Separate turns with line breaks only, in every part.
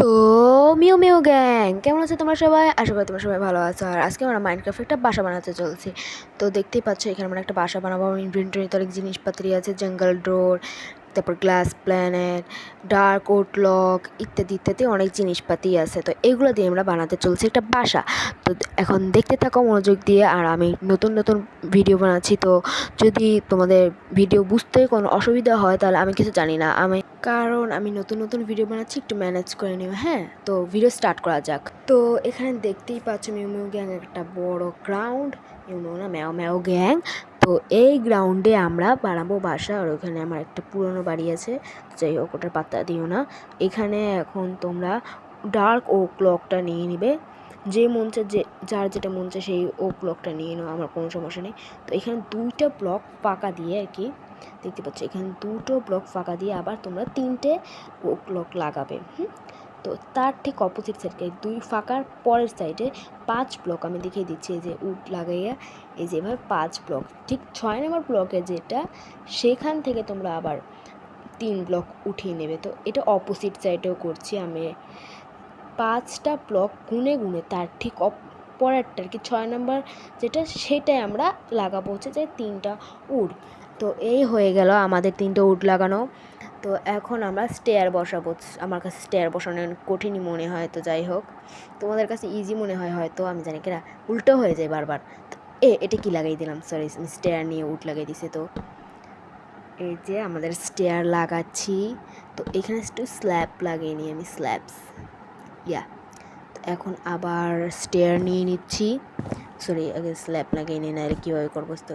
তো mu mu gang, কেমন আছো তোমরা সবাই? আশা করি তোমরা সবাই ভালো আছো। আর আজকে আমরা মাইনক্রাফ্টে একটা বাসা বানাতে চলছি। তো দেখতেই পাচ্ছ এখানে আমরা একটা বাসা বানাবো। আমার ইনভেন্টরিতে অনেক জিনিসপাতি আছে, জঙ্গল ডোর, তারপর গ্লাস প্ল্যানেট, ডার্ক ওটলক ইত্যাদি ইত্যাদি অনেক জিনিসপাতি আছে। তো এগুলো দিয়ে আমরা বানাতে চলছি একটা বাসা। তো এখন দেখতে থাকো মনোযোগ দিয়ে। আর আমি নতুন নতুন ভিডিও বানাচ্ছি, তো যদি তোমাদের ভিডিও বুঝতে কোনো অসুবিধা হয় তাহলে আমি কিছু জানি না, কারণ আমি নতুন নতুন ভিডিও বানাচ্ছি, একটু ম্যানেজ করে নিও। হ্যাঁ, তো ভিডিও স্টার্ট করা যাক। তো এখানে দেখতেই পাচ্ছ মিউ মিউ গ্যাং একটা বড় গ্রাউন্ড, মিউ মিউ না ম্যাও ম্যাও গ্যাং। তো এই গ্রাউন্ডে আমরা বানাবো বাসা। আর ওখানে আমার একটা পুরনো বাড়ি আছে, যাই হোক ওটার পাত্তা দিও না। এখানে এখন তোমরা ডার্ক ও ক্লকটা নিয়ে নিবে, যে মন চায়, যার যেটা মন চায় সেই ও ক্লকটা নিয়ে নাও, আমার কোনো সমস্যা নেই। তো এখানে দুইটা ব্লক ফাঁকা দিয়ে আর কি, দেখতে পাচ্ছ এখানে দুটো ব্লক ফাঁকা দিয়ে আবার তোমরা তিনটে ও ব্লক লাগাবে। তো তার ঠিক অপোজিট সাইডে দুই ফাঁকার পরের সাইডে 5 ব্লক আমি দেখিয়ে দিচ্ছি, এই যে উড লাগাইয়া এই যেভাবে 5 ব্লক, ঠিক 6 নম্বর ব্লকে যেটা, সেখান থেকে তোমরা আবার 3 ব্লক উঠিয়ে নেবে। তো এটা অপোজিট সাইডেও করছি আমি, 5টা ব্লক গুনে গুনে তার ঠিক পরেরটা আর কি 6 নম্বর যেটা, সেটাই আমরা লাগাবো হচ্ছে যে 3টা উড। তো এই হয়ে গেল আমাদের 3টা উড লাগানো। তো এখন আমরা স্টেয়ার বসাবো। আমার কাছে স্টেয়ার বসানো কঠিনই মনে হয়, তো যাই হোক তোমাদের কাছে ইজি মনে হয় হয়তো, আমি জানি কিনা উল্টো হয়ে যায় বারবার। তো এটা কি লাগাই দিলাম, সরি, স্টেয়ার নিয়ে উড লাগাই দিছে। তো এই যে আমাদের স্টেয়ার লাগাচ্ছি। তো এখানে একটু স্ল্যাব লাগিয়ে নিই আমি, স্ল্যাবস, ইয়া। এখন আবার স্টেয়ার নিয়ে নিচ্ছি, সরি আগে স্ল্যাব লাগিয়ে নিই, না আর কীভাবে করবো, তো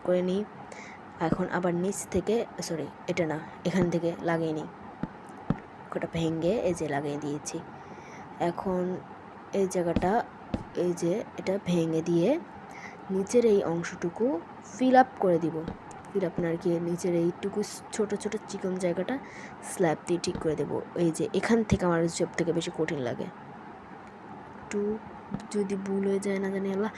করে নিই। এখন আবার নিচ থেকে, সরি এটা না, এখান থেকে লাগিয়ে নিই, ওটা ভেঙে এই যে লাগিয়ে দিয়েছি। এখন এই জায়গাটা, এই যে এটা ভেঙে দিয়ে নিচের এই অংশটুকু ফিল আপ করে দিব, ফিল আপ না আর কি, নিচের এইটুকু ছোটো ছোটো চিকন জায়গাটা স্ল্যাব দিয়ে ঠিক করে দেবো। এই যে এখান থেকে আমার সব থেকে বেশি কঠিন লাগে, একটু যদি ভুল হয়ে যায় না জানি আল্লাহ,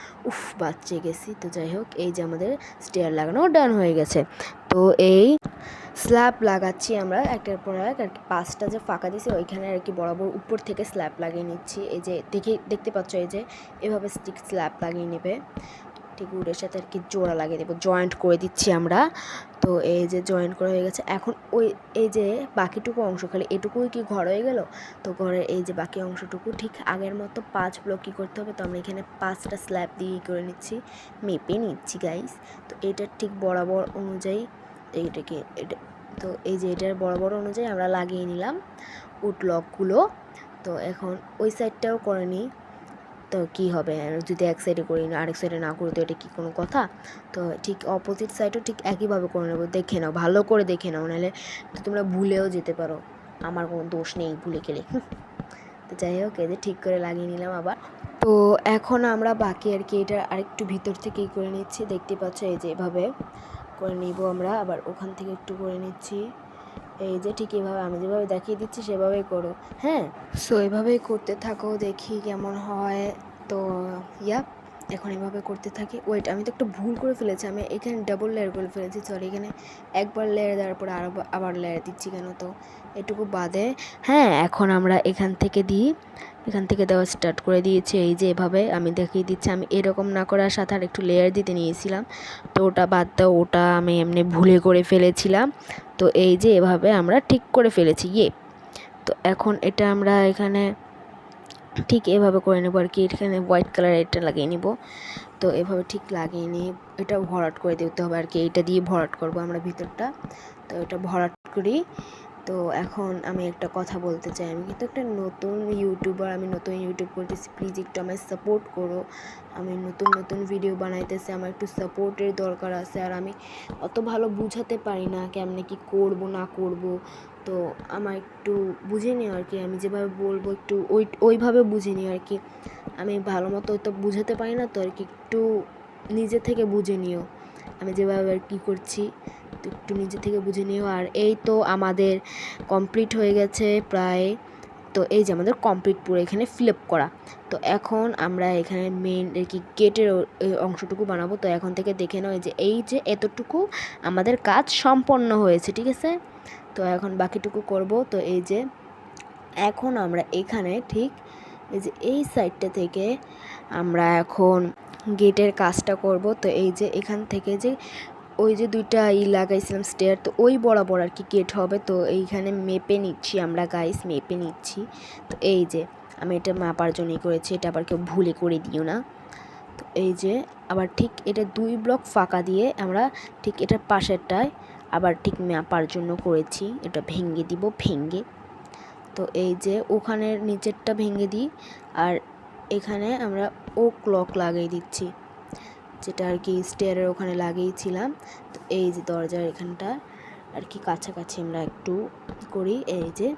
বাচ্চে গেছি। তো যাই হোক, এই যে আমাদের স্টেয়ার লাগানো ডান হয়ে গেছে। তো এই স্ল্যাব লাগাচ্ছি আমরা একটার পর এক আর কি, 5টা যে ফাঁকা দিয়েছি ওইখানে আর কি বরাবর উপর থেকে স্ল্যাব লাগিয়ে নিচ্ছি। এই যে দেখতে পাচ্ছ, এই যে এভাবে স্টিক স্ল্যাব লাগিয়ে নেবে, ঠিক উডের সাথে আর কি জোড়া লাগিয়ে দেবো, জয়েন্ট করে দিচ্ছি আমরা। তো এই যে জয়েন্ট করা হয়ে গেছে। এখন এই যে বাকিটুকু অংশ, খালি এটুকুই কি ঘর হয়ে গেল। তো ঘরের এই যে বাকি অংশটুকু ঠিক আগের মতো 5 ব্লক কী করতে হবে, তো আমরা এখানে 5টা স্ল্যাব দিয়ে করে নিচ্ছি, মেপে নিচ্ছি গাইস। তো এটার ঠিক বরাবর অনুযায়ী এইটাকে, এটা, তো এই যে এটার বরাবর অনুযায়ী আমরা লাগিয়ে নিলাম উড লকগুলো। তো এখন ওই সাইডটাও করে নিই। তো কী হবে যদি এক সাইডে করি না আরেক সাইডে না করি, তো এটা কি কোনো কথা? তো ঠিক অপোজিট সাইডও ঠিক একইভাবে করে নেবো, দেখে নাও, ভালো করে দেখে নাও, নাহলে তো তোমরা ভুলেও যেতে পারো, আমার কোনো দোষ নেই ভুলে গেলে। তো যাই হোক, এই যে ঠিক করে লাগিয়ে নিলাম আবার। তো এখন আমরা বাকি আর কি এটা আরেকটু ভিতর থেকেই করে নিচ্ছি, দেখতে পাচ্ছ এই যে এভাবে করে নিব আমরা, আবার ওখান থেকে একটু করে নিচ্ছি। এই যে ঠিক এভাবে আমি যেভাবে দেখিয়ে দিচ্ছি সেভাবেই করো, হ্যাঁ। সো এভাবেই করতে থাকো, দেখি কেমন হয়। তো এখন এভাবে করতে থাকি। ওয়েট, আমি তো একটু ভুল করে ফেলেছি, আমি এখানে ডাবল লেয়ার করে ফেলেছি, সরি। এখানে একবার লেয়ার দেওয়ার পরে আবার লেয়ার দিচ্ছি কেন, তো এটুকু বাদে। হ্যাঁ, এখন আমরা এখান থেকে দেওয়া স্টার্ট করে দিয়েছি। এই যে এভাবে আমি দেখিয়ে দিচ্ছি, আমি এরকম না করার সাথে আর একটু লেয়ার দিতে নিয়েছিলাম, তো ওটা বাদ দাও, ওটা আমি এমনি ভুলে করে ফেলেছিলাম। তো এই যে এভাবে আমরা ঠিক করে ফেলেছি, তো এখন এটা আমরা এখানে ঠিক এভাবে করে নেবো আর কি, এখানে হোয়াইট কালার এটা লাগিয়ে নিব। তো এভাবে ঠিক লাগিয়ে নিয়ে এটা ভরাট করে দিতে হবে আর কি, এইটা দিয়ে ভরাট করব আমরা ভিতরটা। তো এটা ভরাট করি। তো এখন আমি একটা কথা বলতে চাই, আমি কিন্তু একটা নতুন ইউটিউবার, আমি নতুন ইউটিউব করতেছি, প্লিজ একটু আমায় সাপোর্ট করো। আমি নতুন নতুন ভিডিও বানাইতেছি, আমার একটু সাপোর্টের দরকার আছে। আর আমি অত ভালো বুঝাতে পারি না কেমনে কি করব না করব, তো আমার একটু বুঝে নিও আর কি, আমি যেভাবে বলবো একটু ওইভাবে বুঝে নিও আর কি। আমি ভালো মতো তো বুঝাতে পারি না, তো আর কি একটু নিজে থেকে বুঝে নিও আমি যেভাবে আর কি করছি, তো একটু নিজে থেকে বুঝে নিও। আর এই তো আমাদের কমপ্লিট হয়ে গেছে প্রায়। তো এই যে আমাদের কমপ্লিট পুরো এখানে ফিল আপ করা। তো এখন আমরা এখানে মেন আর কি গেটের অংশটুকু বানাবো। তো এখন থেকে দেখে নাও, এই যে এতটুকু আমাদের কাজ সম্পন্ন হয়েছে, ঠিক আছে। তো এখন বাকিটুকু করব। তো এই যে এখন আমরা এখানে ঠিক এই যে এই সাইডটা থেকে আমরা এখন গেটের কাজটা করব। তো এই যে এখান থেকে যে ওই যে দুইটা লাগাইছিলাম স্টেয়ার, তো ওই বরাবর আর কি গেট হবে। তো এইখানে মেপে নিচ্ছি আমরা গাইস, মেপে নিচ্ছি। তো এই যে আমি এটা মাপার জন্যই করেছি, এটা আবার কেউ ভুলে করে দিও না। তো এই যে আবার ঠিক এটা 2 ব্লক ফাঁকা দিয়ে আমরা ঠিক এটার পাশেরটায় আবার ঠিক মাপার জন্য করেছি। এটা ভেঙে দিব, ভেঙে তো এই যে ওখানের নিচেরটা ভেঙে দিই, আর এখানে আমরা ও ক্লক লাগিয়ে দিচ্ছি, যেটা আর কি স্টেয়ারের ওখানে লাগিয়েছিলাম। তো এই যে দরজার এখানটা আর কি কাছাকাছি আমরা একটু করি। এই যে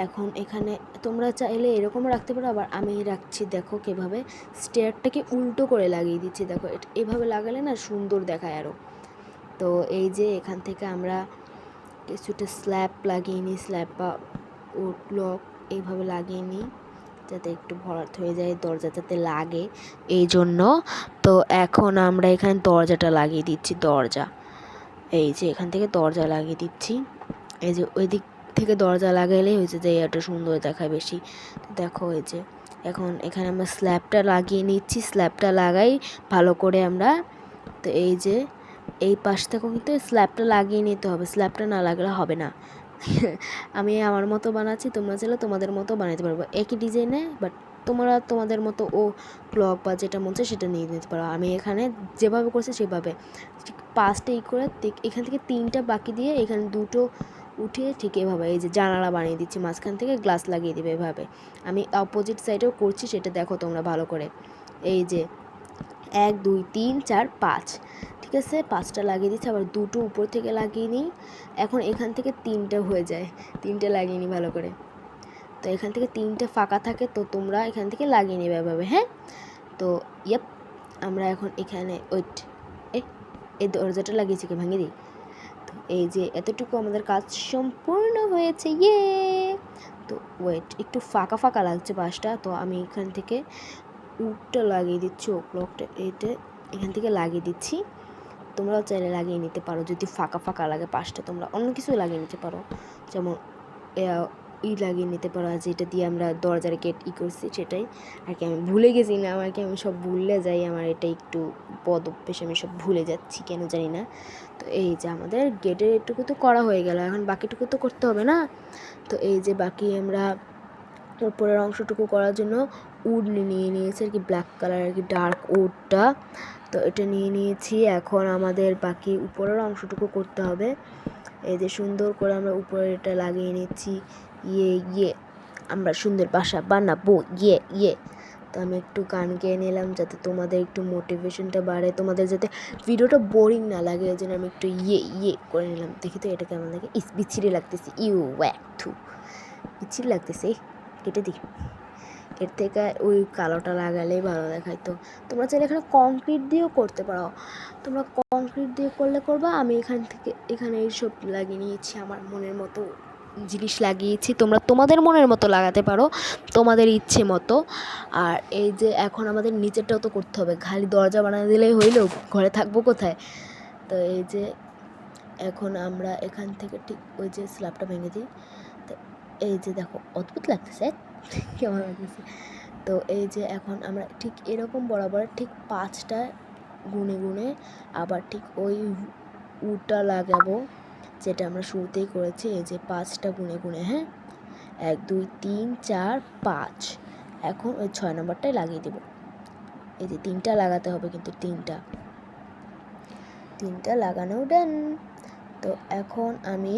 এখন এখানে তোমরা চাইলে এরকমও রাখতে পারো, আবার আমি রাখছি দেখো কীভাবে স্টেয়ারটাকে উল্টো করে লাগিয়ে দিচ্ছি। দেখো এভাবে লাগালে না সুন্দর দেখায় আরও। তো এই যে এখান থেকে আমরা কিছুটা স্ল্যাব লাগিয়ে নিই, স্ল্যাব বা ও লক এইভাবে লাগিয়ে নিই যাতে একটু ভরাট হয়ে যায়, দরজা যাতে লাগে এই জন্য। তো এখন আমরা এখানে দরজাটা লাগিয়ে দিচ্ছি, দরজা এই যে এখান থেকে দরজা লাগিয়ে দিচ্ছি। এই যে ওই দিক থেকে দরজা লাগাইলেই হয়েছে যে এটা সুন্দর দেখায় বেশি। তো দেখো এই যে এখন এখানে আমরা স্ল্যাবটা লাগিয়ে নিচ্ছি, স্ল্যাবটা লাগাই ভালো করে আমরা। তো এই যে এই পাশ থেকেও কিন্তু স্ল্যাবটা লাগিয়ে নিতে হবে, স্ল্যাবটা না লাগলে হবে না। আমি আমার মতো বানাচ্ছি, তোমরা চাইলে তোমাদের মতো বানাতে পারবো একই ডিজাইনে, বাট তোমরা তোমাদের মতো ও ক্লক বা যেটা মন চায় সেটা নিয়ে নিতে পারো। আমি এখানে যেভাবে করছি সেভাবে ঠিক 5টা করে এখান থেকে 3টা বাকি দিয়ে এখানে 2টো উঠিয়ে ঠিক এভাবে এই যে জানালা বানিয়ে দিচ্ছি, মাঝখান থেকে গ্লাস লাগিয়ে দেবে এভাবে। আমি অপোজিট সাইডেও করছি, সেটা দেখো তোমরা ভালো করে। এই যে 1 2 3 4 5, ঠিক আছে 5টা লাগিয়ে দিচ্ছি, আবার 2টো উপর থেকে লাগিয়ে নিই। এখন এখান থেকে 3টা হয়ে যায়, 3টে লাগিয়ে নিই ভালো করে। তো এখান থেকে 3টে ফাঁকা থাকে, তো তোমরা এখান থেকে লাগিয়ে নেবে এভাবে। হ্যাঁ, তো ইয়েপ আমরা এখন এখানে ওয়েট এই দরজাটা লাগিয়েছি, কি ভাঙিয়ে দিই। তো এই যে এতটুকু আমাদের কাজ সম্পূর্ণ হয়েছে, ইয়ে। তো ওয়েট একটু ফাঁকা ফাঁকা লাগছে পাশটা, তো আমি এখান থেকে উডটা লাগিয়ে দিচ্ছি, ও ক্লকটা এটা এখান থেকে লাগিয়ে দিচ্ছি। তোমরাও চাইলে লাগিয়ে নিতে পারো, যদি ফাঁকা ফাঁকা লাগে পাশটা তোমরা অন্য কিছু লাগিয়ে নিতে পারো, যেমন লাগিয়ে নিতে পারো। আর যেটা দিয়ে আমরা দরজার গেট করছি সেটাই আর কি, আমি ভুলে গেছি না, আমার কি আমি সব ভুলে যাই, আমার এটা একটু বদ অভ্যেস, আমি সব ভুলে যাচ্ছি কেন জানি না। তো এই যে আমাদের গেটের এটুকু তো করা হয়ে গেল, এখন বাকিটুকু তো করতে হবে না। তো এই যে বাকি আমরা উপরের অংশটুকু করার জন্য উড নিয়ে নিয়েছি আর কি, ব্ল্যাক কালার আর কি ডার্ক উডটা। তো এটা নিয়ে নিয়েছি, এখন আমাদের বাকি উপরের অংশটুকু করতে হবে। এই যে সুন্দর করে আমরা উপরে এটা লাগিয়ে নিচ্ছি, ইয়ে আমরা সুন্দর বাসা বানাবো, ইয়ে। তো আমি একটু গান গেয়ে নিলাম যাতে তোমাদের একটু মোটিভেশনটা বাড়ে, তোমাদের যাতে ভিডিওটা বোরিং না লাগে, এই জন্য আমি একটু ইয়ে করে নিলাম। দেখি তো এটা কেমন লাগে, বিচ্ছিরি লাগতেছে, বিচ্ছিরি লাগতেছে, কেটে দিই। এর থেকে ওই কালোটা লাগালেই ভালো দেখায়। তো তোমরা চাইলে এখানে কংক্রিট দিয়েও করতে পারো, তোমরা কংক্রিট দিয়ে করলে করবা। আমি এখানে এইসব লাগিয়ে নিয়েছি, আমার মনের মতো জিনিস লাগিয়েছি, তোমরা তোমাদের মনের মতো লাগাতে পারো, তোমাদের ইচ্ছে মতো। আর এই যে এখন আমাদের নিচেরটাও তো করতে হবে, খালি দরজা বানিয়ে দিলেই হইলো, ঘরে থাকবো কোথায়। তো এই যে এখন আমরা এখান থেকে ঠিক ওই যে স্ল্যাবটা ভেঙে দিই। তো এই যে দেখো অদ্ভুত লাগতেছে, কেমন লাগতেছে। তো এই যে এখন আমরা ঠিক এরকম বরাবর ঠিক 5টা গুনে আবার ঠিক ওই উডটা লাগাবো, যেটা আমরা শুরুতেই করেছি। এই যে 5টা গুনে, হ্যাঁ 1 2 3 4 5, এখন ওই 6 নম্বরটাই লাগিয়ে দেব। এই যে 3টা লাগাতে হবে, কিন্তু 3টা লাগানো ডান। তো এখন আমি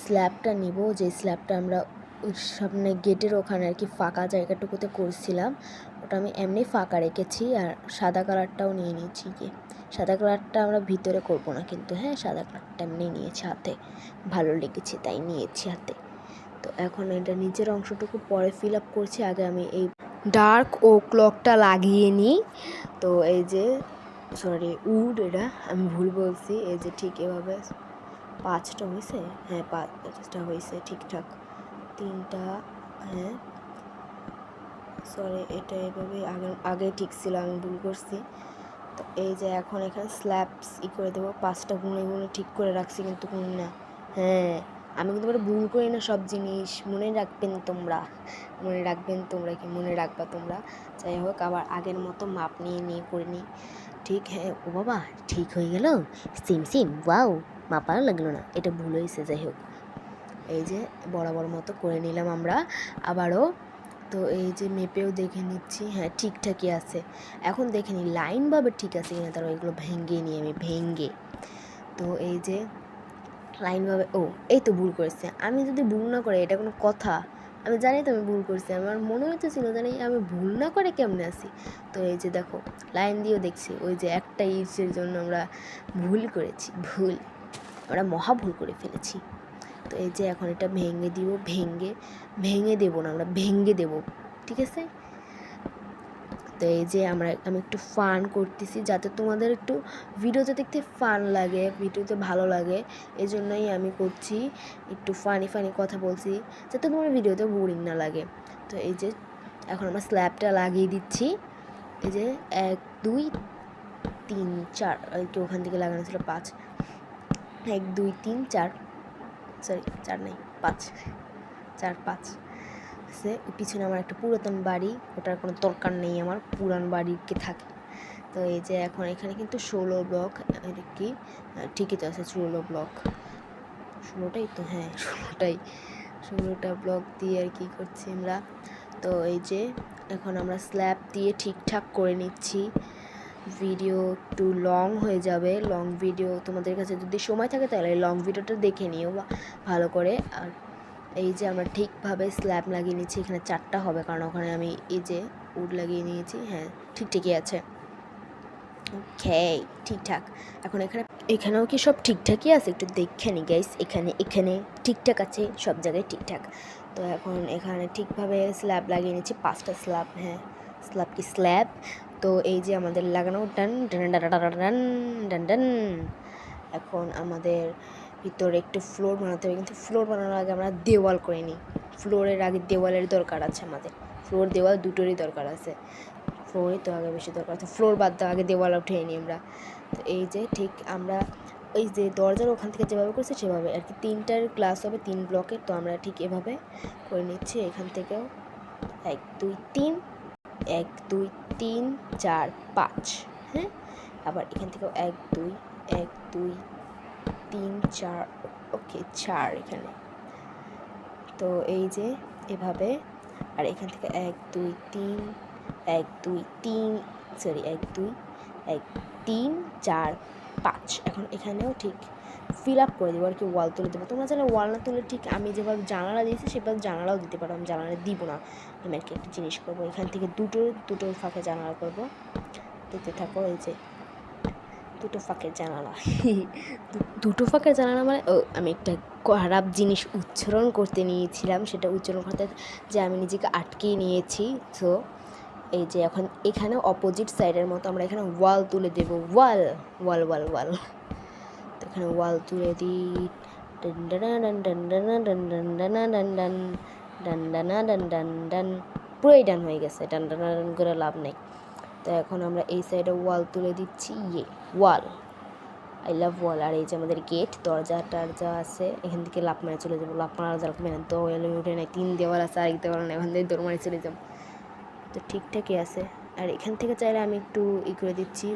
স্ল্যাবটা নিব, যে স্ল্যাবটা আমরা ওই সামনে গেটের ওখানে আর কি ফাঁকা জায়গাটুকুতে করছিলাম, ওটা আমি এমনি ফাঁকা রেখেছি। আর সাদা কালারটাও নিয়ে নিয়েছি, সাদা কালারটা আমরা ভিতরে করব না কিন্তু, হ্যাঁ সাদা কালারটা এমনি নিয়েছি হাতে, ভালো লেগেছে তাই নিয়েছি হাতে। তো এখন এটা নিচের অংশটুকু পরে ফিল আপ করছি, আগে আমি এই ডার্ক ও ক্লকটা লাগিয়ে নিই। তো এই যে সরি উড, এটা আমি ভুল বলছি। এই যে ঠিক এভাবে 5টা হয়েছে, হ্যাঁ 5টা হয়েছে ঠিকঠাক, 3টা, হ্যাঁ সরি এটা এভাবে আগে ঠিক ছিল, আমি ভুল করছি। তো এই যে এখন এখানে স্ল্যাবস করে দেবো, 5টা গুনে ঠিক করে রাখছি কিন্তু গুণ না, হ্যাঁ আমি কিন্তু তোমরা ভুল করি না সব জিনিস, মনে রাখবেন তোমরা, কি মনে রাখবা তোমরা। যাই হোক, আবার আগের মতো মাপ নিয়ে করে নিই। ঠিক, হ্যাঁ, ও বাবা ঠিক হয়ে গেল, সিম ওয়াও, মাপাও লাগলো না, এটা ভুল হয়েছে। যাই হোক, এই যে বরাবর মতো করে নিলাম আমরা আবারও। তো এই যে মেপেও দেখে নিচ্ছি, হ্যাঁ ঠিকঠাকই আছে। এখন দেখে নিই লাইনভাবে ঠিক আছে কিনা, তারপর এগুলো ভেঙে নিই আমি, তো এই যে লাইনভাবে, ও এই তো ভুল করেছে। আমি যদি ভুল না করে, এটা কোনো কথা? আমি জানি তো আমি ভুল করছি, আমার মনে হইতেছিল জানি আমি ভুল না করে কেমনে আসি। তো এই যে দেখো লাইন দিয়েও দেখছি, ওই যে একটা ইঞ্চের জন্য আমরা ভুল করেছি, আমরা মহা ভুল করে ফেলেছি। তো এই যে এখন এটা ভেঙে দেবো না, আমরা ভেঙে দেবো, ঠিক আছে। তো এই যে আমি একটু ফান করতেছি, যাতে তোমাদের একটু ভিডিওতে দেখতে ফান লাগে, ভিডিওতে ভালো লাগে, এই জন্যই আমি করছি, একটু ফানি কথা বলছি, যাতে তোমার ভিডিওতে বোরিং না লাগে। তো এই যে এখন আমরা স্ল্যাবটা লাগিয়ে দিচ্ছি। এই যে 1 2 3 4, কি ওখান থেকে লাগানো ছিল 5, 1 2 3 4, সরি 4 নাই 5, 4 5 আছে। পিছনে আমার একটা পুরাতন বাড়ি, ওটার কোনো দরকার নেই, আমার পুরান বাড়িকে থাকে। তো এই যে এখন এখানে কিন্তু 16 ব্লক, এটা কি ঠিকই তো আছে 16 ব্লক, 16টাই তো, হ্যাঁ 16টা ব্লক দিয়ে আর কি করছি আমরা। তো এই যে এখন আমরা স্ল্যাব দিয়ে ঠিকঠাক করে নিচ্ছি। ভিডিও একটু লং হয়ে যাবে, লং ভিডিও তোমাদের কাছে যদি সময় থাকে তাহলে লং ভিডিওটা দেখে নিও ভালো করে। আর এই যে আমরা ঠিকভাবে স্ল্যাব লাগিয়ে নিচ্ছি, এখানে 4টা হবে, কারণ ওখানে আমি এই যে উড লাগিয়ে নিয়েছি, হ্যাঁ ঠিকই আছে, ওকে ঠিকঠাক। এখন এখানেও কি সব ঠিকঠাকই আছে, একটু দেখে নি গাইস, এখানে ঠিকঠাক আছে, সব জায়গায় ঠিকঠাক। তো এখন এখানে ঠিকভাবে স্ল্যাব লাগিয়ে নিচ্ছি, 5টা স্ল্যাব, হ্যাঁ স্ল্যাব। তো এই যে আমাদের লাগানো ডান ডান ডান ডান ডান ডান। এখন আমাদের ভিতরে একটু ফ্লোর বানাতে হবে, কিন্তু ফ্লোর বানানোর আগে আমরা দেওয়াল করে নিই। ফ্লোরের আগে দেওয়ালের দরকার আছে, আমাদের ফ্লোর দেওয়াল দুটোরই দরকার আছে। ফ্লোরই তো আগে বেশি দরকার, তো ফ্লোর বাদ দেওয়া আগে দেওয়াল উঠে নিই আমরা। তো এই যে ঠিক আমরা ওই যে দরজার ওখান থেকে যেভাবে করছি সেভাবে আর কি, 3টার গ্লাস হবে 3 ব্লকের, তো আমরা ঠিক এভাবে করে নিচ্ছি। এখান থেকেও 1 2 3, 1 2 3 4 5, হ্যাঁ আবার এখান থেকেও 1 2 1 2 3 4, ওকে 4 এখানে। তো এই যে এভাবে, আর এখান থেকে 1 2 3 1 2 3, সরি 1 2 1 3 4 5। এখন এখানেও ঠিক ফিল আপ করে দেবো আর কি, ওয়াল তুলে দেবো। তোমরা চাইলে ওয়াল না তুলে ঠিক আমি যেভাবে জানালা দিয়েছি সেভাবে জানালাও দিতে পারো, আমি জানালা দিব না। আমি আর কি একটা জিনিস করবো, এখান থেকে দুটো ফাঁকে জানালা করবো, দেখতে থাকো। এই যে দুটো ফাঁকের জানালা দুটো ফাঁকের জানালা মানে, ও আমি একটা খারাপ জিনিস উচ্চারণ করতে নিয়েছিলাম, সেটা উচ্চারণ করতে যে আমি নিজেকে আটকিয়ে নিয়েছি। তো এই যে এখন এখানে অপোজিট সাইডের মতো আমরা এখানে ওয়াল তুলে দেব, ওয়াল তো এখানে ওয়াল তুলে দিই, পুরোই ডান হয়ে গেছে, ডান করে লাভ নেই। তো এখন আমরা এই সাইডে ওয়াল তুলে দিচ্ছি, ওয়াল, আই লাভ ওয়াল। আর এই যে আমাদের গেট, দরজা টরজা আছে, এখান থেকে লাফ মারে চলে যাবো, লাফ মারা যাবে না, দেওয়ালে উঠে নেয়, 3 দেওয়াল আছে, আরেক দেওয়াল নেই, এখান থেকে দৌড় মারে চলে যাবো। তো ঠিকঠাকই আছে। আর এখান থেকে চাইলে আমি একটু করে দিচ্ছি,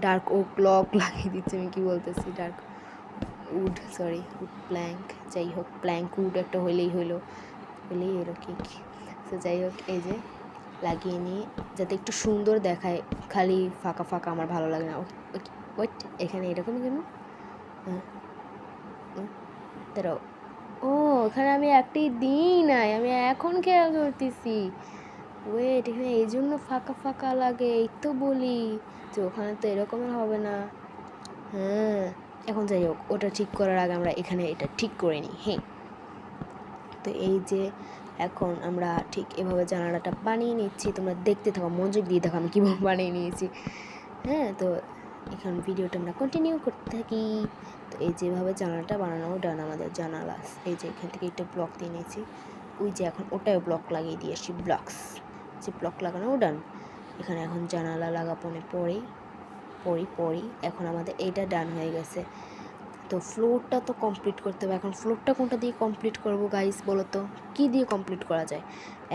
ডার্ক ওক লক লাগিয়ে দিচ্ছি, আমি কি বলতেছি, ডার্ক উড প্ল্যাঙ্ক, যাই হোক প্ল্যাঙ্ক উড একটা হইলেই হলো কি। তো যাই হোক এই যে লাগিয়ে নিই, যাতে একটু সুন্দর দেখায়, খালি ফাঁকা আমার ভালো লাগে না। ওয়েট, এখানে এরকম কেন? দাঁড়াও, ও ওখানে আমি একটি দিই নাই, আমি এখন খেয়াল করতেছি। ওয়েট, এখানে এই জন্য ফাঁকা লাগে, এই তো বলি যে ওখানে তো এরকমের হবে না। হ্যাঁ এখন যাই হোক, ওটা ঠিক করার আগে আমরা এখানে এটা ঠিক করে নিই। হ্যাঁ, তো এই যে এখন আমরা ঠিক এভাবে জানালাটা বানিয়ে নিচ্ছি, তোমরা দেখতে থাকো, মনোযোগ দিয়ে দেখো আমি কীভাবে বানিয়ে নিয়েছি। হ্যাঁ, তো এখন ভিডিওটা আমরা কন্টিনিউ করতে থাকি। তো এই যেভাবে জানালাটা বানানো ডান, আমাদের জানালা এই যে এখান থেকে একটা ব্লক দিয়ে নিয়েছি, ওই যে এখন ওটাও ব্লক লাগিয়ে দিয়েছি, যে ব্লক লাগানো ডান। এখানে এখন জানালা লাগাপনে পরেই এখন আমাদের এইটা ডান হয়ে গেছে। তো ফ্লোরটা তো কমপ্লিট করতে হবে। এখন ফ্লোরটা কোনটা দিয়ে কমপ্লিট করব গাইস বলো তো, কী দিয়ে কমপ্লিট করা যায়?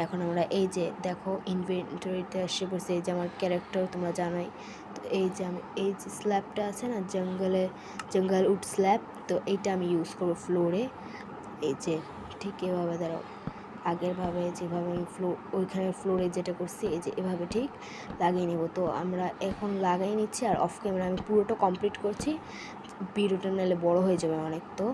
এখন আমরা এই যে দেখো ইনভেন্টরিতে এসে বসে, এই যে আমার ক্যারেক্টার তোমরা জানোই। তো এই যে আমি এই যে স্ল্যাবটা আছে না, জঙ্গল উড স্ল্যাব, তো এইটা আমি ইউজ করবো ফ্লোরে। এই যে ঠিক এভাবে দাঁড়াও, আগেরভাবে যেভাবে আমি ওইখানে ফ্লোরে যেটা করছি এই যে এভাবে ঠিক লাগিয়ে নেব। তো আমরা এখন লাগাই নিচ্ছি, আর অফ ক্যামেরা আমি পুরোটা কমপ্লিট করছি, ভিডিওটা নাহলে বড় হয়ে যাবে অনেক। তো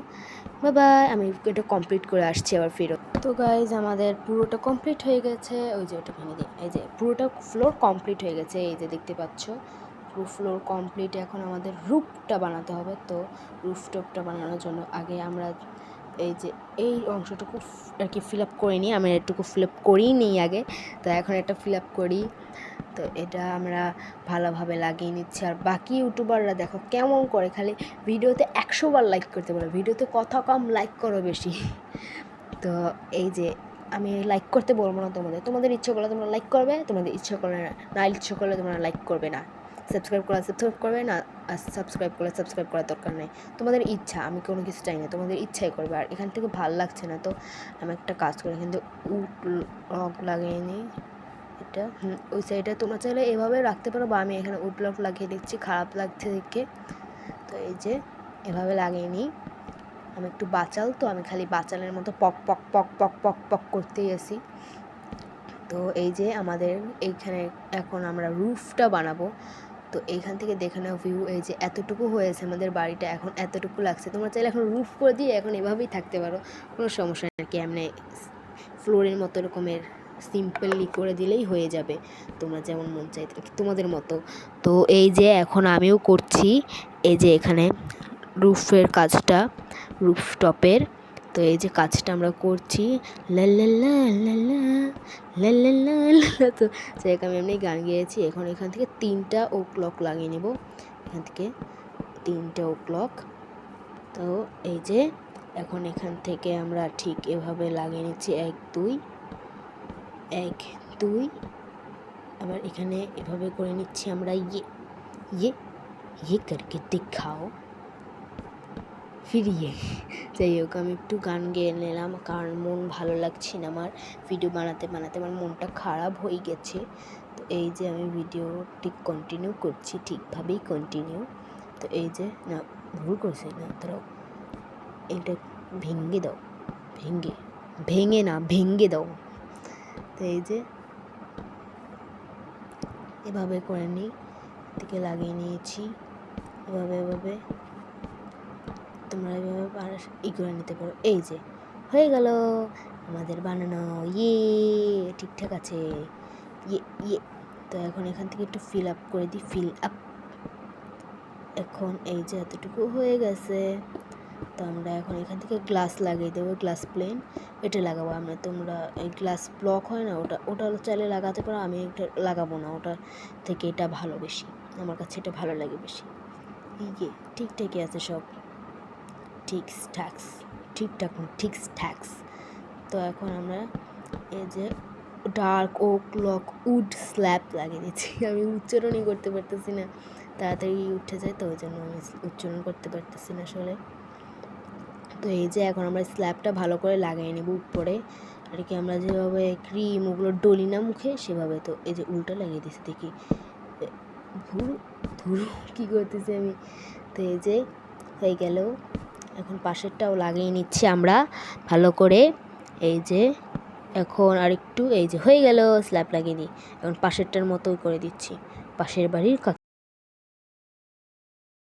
বাই, আমি এটা কমপ্লিট করে আসছি আবার ফেরত। তো গাইজ আমাদের পুরোটা কমপ্লিট হয়ে গেছে। ওই যে ওটা ভেঙে দিই, এই যে পুরোটা ফ্লোর কমপ্লিট হয়ে গেছে, এই যে দেখতে পাচ্ছ পুরো ফ্লোর কমপ্লিট। এখন আমাদের রুফটা বানাতে হবে। তো রুফটপটা বানানোর জন্য আগে আমরা এই যে এই অংশটুকু আর কি ফিল আপ করে নিই, আমি এটুকু ফিল আপ করেই নিই আগে। তো এখন এটা ফিল আপ করি। তো এটা আমরা ভালোভাবে লাগিয়ে নিচ্ছি। আর বাকি ইউটিউবাররা দেখো কেমন করে খালি ভিডিওতে 100 বার লাইক করতে পারে, ভিডিওতে কথা কম লাইক করো বেশি। তো এই যে আমি লাইক করতে বলবো না তোমাদের ইচ্ছে করলে তোমরা লাইক করবে, তোমাদের ইচ্ছে করলে না ইচ্ছে করলে তোমরা লাইক করবে না, সাবস্ক্রাইব করবে না, আর সাবস্ক্রাইব করার দরকার নেই, তোমাদের ইচ্ছা। আমি কোনো কিছু চাই না, তোমাদের ইচ্ছাই করবে। আর এখান থেকে ভাল লাগছে না, তো আমি একটা কাজ করি, কিন্তু উড লক লাগিয়ে নিই। এটা ওই সাইডে তোমরা চাইলে এভাবে রাখতে পারো, বা আমি এখানে উড লক লাগিয়ে দিচ্ছি, খারাপ লাগছে দেখে। তো এই যে এভাবে লাগিয়ে নিই। আমি একটু বাচাল, তো আমি খালি বাচালের মতো পক পক পক পক পক পক করতেই আসি। তো এই যে আমাদের এইখানে এখন আমরা রুফটা বানাবো। তো এইখান থেকে দেখে নাও ভিউ, এই যে এতটুকু হয়েছে আমাদের বাড়িটা, এখন এতটুকু লাগছে। তোমরা চাইলে এখন রুফ করে দিয়ে এখন এভাবেই থাকতে পারো, কোনো সমস্যা নেই আর কি। এমনি ফ্লোরের মতো রকমের সিম্পলি করে দিলেই হয়ে যাবে, তোমরা যেমন মন চাই তোমাদের মতো। তো এই যে এখন আমিও করছি, এই যে এখানে রুফের কাজটা, রুফটপের। তো এই যে কাজটা আমরা করছি, লা লা লা লা লা লা লা লা লা। তো সেটাকে আমি এমনি গান গেয়েছি। এখন এখান থেকে 3টা ও ক্লক লাগিয়ে নেব, এখান থেকে 3টা ও ক্লক। তো এই যে এখন এখান থেকে আমরা ঠিক এভাবে লাগিয়ে নিচ্ছি, 1 2 1 2। আবার এখানে এভাবে করে নিচ্ছি আমরা, ইয়ে করকে দেখাও ফিরিয়ে। যাই হোক, আমি একটু গান গেয়ে নিলাম, কারণ মন ভালো লাগছে না আমার, ভিডিও বানাতে আমার মনটা খারাপ হয়ে গেছে। তো এই যে আমি ভিডিও ঠিক কন্টিনিউ করছি, ঠিকভাবেই কন্টিনিউ। তো এই যে না ভুল করছে না, ধরো এটা ভেঙে দাও, ভেঙে দাও। তো এই যে এভাবে করে নিই, থেকে লাগিয়ে নিয়েছি এভাবে তোমরা এভাবে করে নিতে পারো। এই যে হয়ে গেল আমাদের বানানো, ঠিকঠাক আছে, ইয়ে। তো এখন এখান থেকে একটু ফিল আপ করে দিই, ফিল আপ। এখন এই যে এতটুকু হয়ে গেছে। তো আমরা এখন এখান থেকে গ্লাস লাগিয়ে দেবো, গ্লাস প্লেন এটা লাগাবো আমরা। তোমরা এই গ্লাস ব্লক হয় না, ওটা চাইলে লাগাতে পারো, আমি এটা লাগাবো না, ওটা থেকে এটা ভালো বেশি, আমার কাছে এটা ভালো লাগে বেশি। ঠিকঠাকই আছে সব, ঠিকঠাক। তো এখন আমরা এই যে ডার্ক ওক উড স্ল্যাব লাগিয়ে দিচ্ছি। আমি উচ্চারণই করতে পারতেছি না, তাড়াতাড়ি উঠে যায়, তো ওই জন্য আমি উচ্চারণ করতে পারতেছি না আসলে। তো এই যে এখন আমরা স্ল্যাবটা ভালো করে লাগিয়ে নেব উপরে, আর কি আমরা যেভাবে ক্রিম ওগুলো ডলি না মুখে সেভাবে। তো এই যে উল্টো লাগিয়ে দিচ্ছি, দেখি ধুরু কী করতেছি আমি। তো এই যে হয়ে গেল, এখন পাশেরটাও লাগিয়ে নিচ্ছি আমরা ভালো করে। এই যে এখন আরেকটু, এই যে হয়ে গেল, স্ল্যাব লাগিয়ে দিই। এখন পাশেরটার মতোই করে দিচ্ছি, পাশের বাড়ির